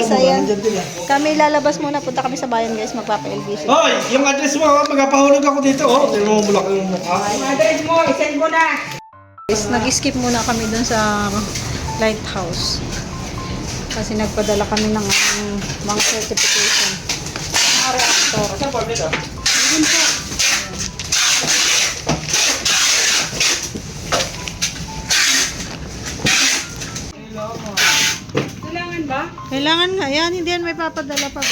guys, ayan. Kami lalabas muna. Punta kami sa bayan guys, magpapa-LBC. Hoy, yung address mo, magpapahulog ako dito. Oh, tingnan mo bulak yung mukha. Yung address mo, isend mo na. Guys, nag-skip muna kami dun sa lighthouse. Kasi nagpadala kami ng mga certification. Mga reactor. Saan pa dito? Yun po. Kailangan ba? Kailangan nga yan, hindi yan may papadala pa.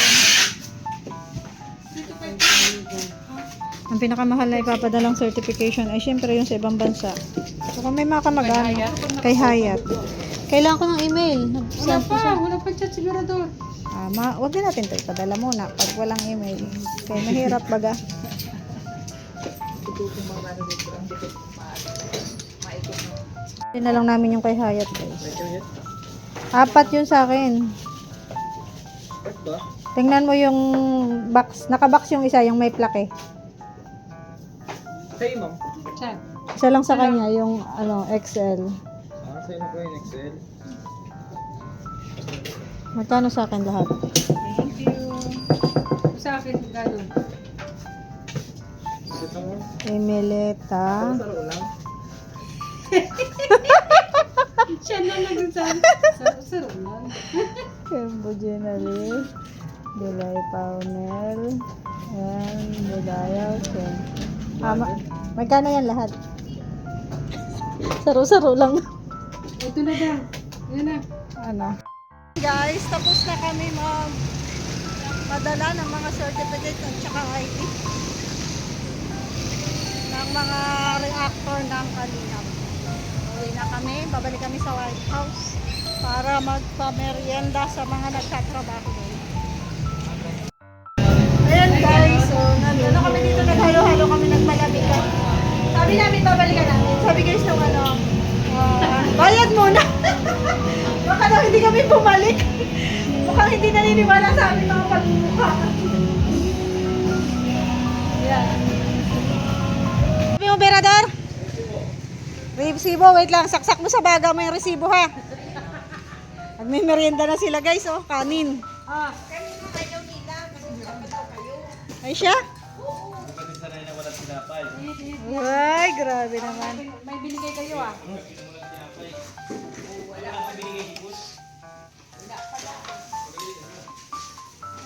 Ang pinakamahal na ipapadalang certification ay syempre yung sa ibang bansa. So kung may mga kamag-anak, kay Hayat. Kailangan ko ng email. Wala pa chat sigurador. Huwag din natin ito ipadala muna pag walang email. Kaya mahirap baga. Hindi na lang namin yung kay Hayat guys. 4 yun sa akin. Tingnan mo yung box. Naka-box yung isa, yung may plaque eh. Sa'yo, ma'am. Chat. Isa lang sa kanya, yung XL. Sa'yo na po yung Excel. Magkano sa akin lahat? Thank you. Sa akin, gano'n. Ito mo. Emeleta. Saro lang. Siya na nagsasabi. Saro lang. Kembo Jenali. Delay Paunel. And Budayaw. Magkano yan lahat? Saro-saro lang. Ito na daw. Yan na. Ano? Guys, tapos na kami madala ng mga certificate at saka ID ng mga reactor ng Kalingap. Uwi na kami, babalik kami sa White House para magpa-merienda sa mga nagtatrabaho doon. Ayan guys, so nandito kami dito, naghalo-halo kami, nagpalabigan. Sabi namin babalikan namin. Sabi guys nung bayad muna. Baka daw hindi kami bumalik. Mukhang hindi naniniwala sa amin mga pagmumukha. Yan. Sabi mo, Berador? Resibo, wait lang. Saksak mo sa baga mo yung resibo ha. Magme-merienda na sila guys, oh. Kanin. Kanina kayo nila. Kasi daw kayo. Ay siya? Hindi kasi sanay na walang sinapay. Ay, grabe naman. May binigay kayo ah.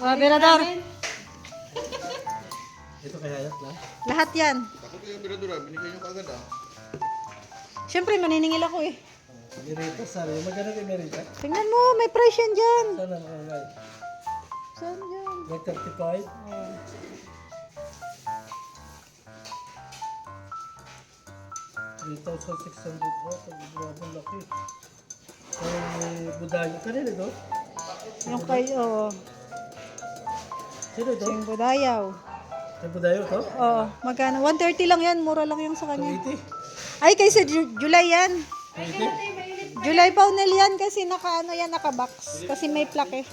Oh, Berador. Ito kaya Hayat lang? Lahat yan. Bakit kayo biradura? Binigay nyo kaagad ah. Siyempre, maniningil ako eh. Merita, sabi. Magkano kay Merita? Tingnan mo, may price yan dyan. Sana nakalagay. Saan dyan? May 35? Oh. $3,600 po. Pag-grabe laki. May budayo. Kanina ito? Yung kayo, Sino ito? yung budayaw. May budayo ito? Oo, magkano? 130 lang yan, mura lang yung sa kanya. 280? Ay, kasi July yan. 280? July Paunel yan kasi naka-box. Kasi may plaque eh.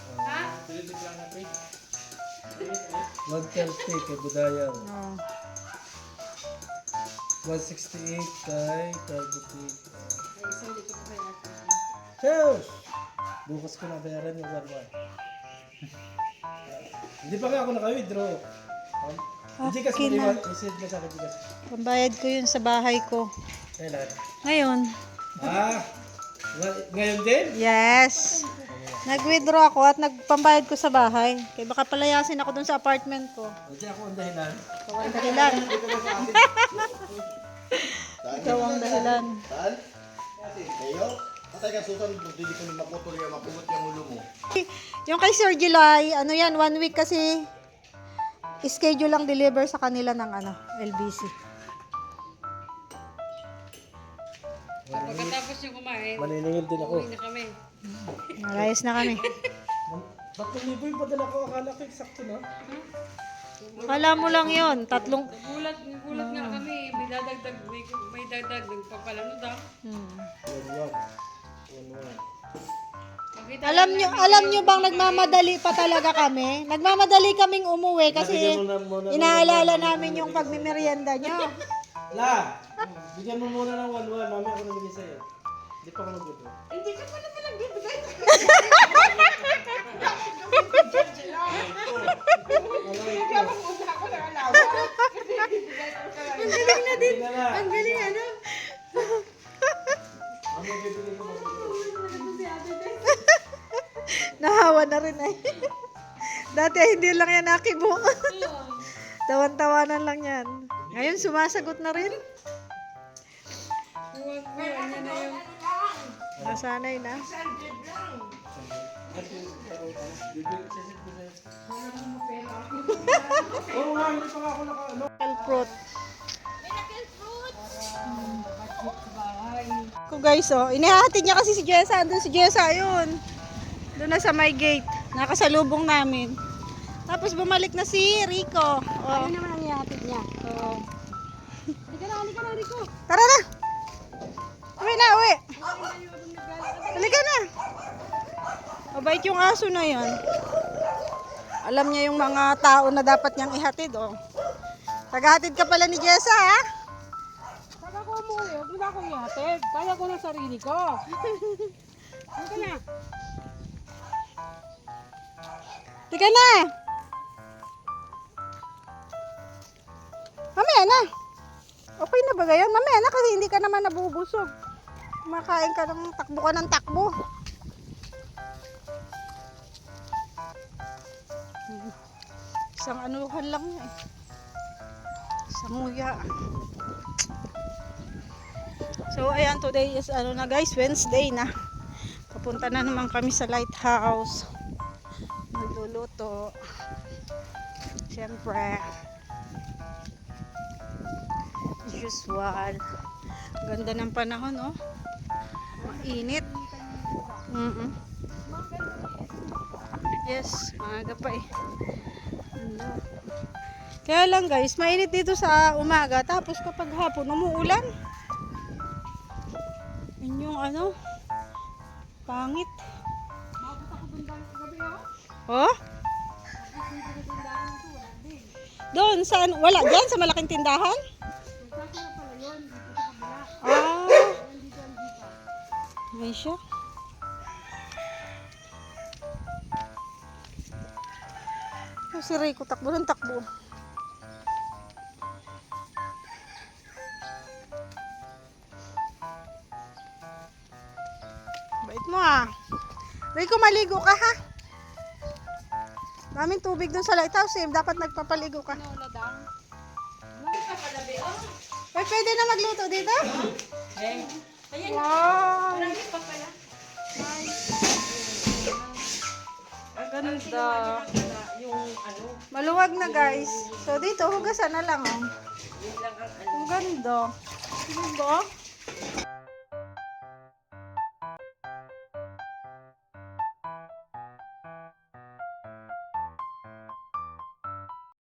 130 kay budayo. Oh. 168 kay Carbuti. Cheers! Bukas ko na bayaran yung 1-1. Hindi pa nga ako naka-withdraw. Hindi kasi Okay na. i-send mo sa akin Gcash. Pambayad ko yun sa bahay ko. Kailan? Ngayon. Ngayon din? Yes. Nag-withdraw ako at nagpambayad ko sa bahay. Kaya baka palayasin ako dun sa apartment ko. Hindi ako ang dahilan. Ikaw ang dahilan. Ikaw ang dahilan. Saan? Kayo? Patay ka susan, hindi ko ni maputol yung mapulot yung ulo mo. Yung kay Sir July, ano yan, 1 week kasi schedule lang deliver sa kanila ng LBC. Pagkatapos nyo kumain, Maniningil din ako. uwi na kami. Malayas na kami. 3,000 yung padala ko. Akala ko eksakto na. Kala mo lang yun, tatlong... Gulat nga kami. May dadagdag, may dadagdag pa pala no daw. Hmm. 1-1. Makita Alam nyo bang nagmamadali pa talaga kami? Nagmamadali kaming umuwi kasi inaalala namin yung pagmimerienda nyo. La! Bigyan mo muna ng 1-1. Mamaya ako nabigay sa'yo. Hindi pa ako nag-withdraw. Hindi ka pala nagbibigay. Ang galing na din. Hindi na. Ang galing ano. Ano bibili ko? Nahawa na rin ay. Dati ay hindi lang yan nakibo. Tawan-tawanan lang yan. Ngayon sumasagot na rin. Huwag mo, ano na yung... Nasanay na. Oo nga, hindi pa nga ako Local fruit. Ko guys, oh, inihahatid niya kasi si Jessa. Andun si Jessa, yun. Doon na sa my gate. Nakasalubong namin. Tapos bumalik na si Rico. Oh. Ano naman ang ihatid niya? Oh. Halika na, Rico. Tara na! Uwi na, uwi! Halika na! Mabait yung aso na yan. Alam niya yung mga tao na dapat niyang ihatid, oh. Tagahatid ka pala ni Jessa, ha? Pag ako umuwi, huwag mo na akong ihatid. Kaya ko na sarili ko. Halika na. Halika na! Mamaya na! Okay na ba gayon? Mamaya na kasi hindi ka naman nabubusog. Kumakain ka ng takbo ka ng takbo. Isang anuhan lang eh. Isang nguya. So ayan, today is ano na guys, Wednesday na. Papunta na naman kami sa lighthouse. Magluluto. Siyempre. As usual. Ganda ng panahon, oh. Mainit. Yes, maaga pa eh. Ano. Kaya lang guys, mainit dito sa umaga. Tapos kapag hapon, umuulan. Yun yung ano, pangit. Oh? Doon, saan? Wala dyan sa malaking tindahan? Ah. May siya. Oh, si Rico, takbo ng takbo. Bait mo ah. Rico, maligo ka ha? Daming tubig dun sa lighthouse eh. Dapat nagpapaligo ka. Ay, pwede na magluto dito? Wow! Ganda. Maluwag na guys. So dito, hugasan na lang oh. Ang ganda. Diba?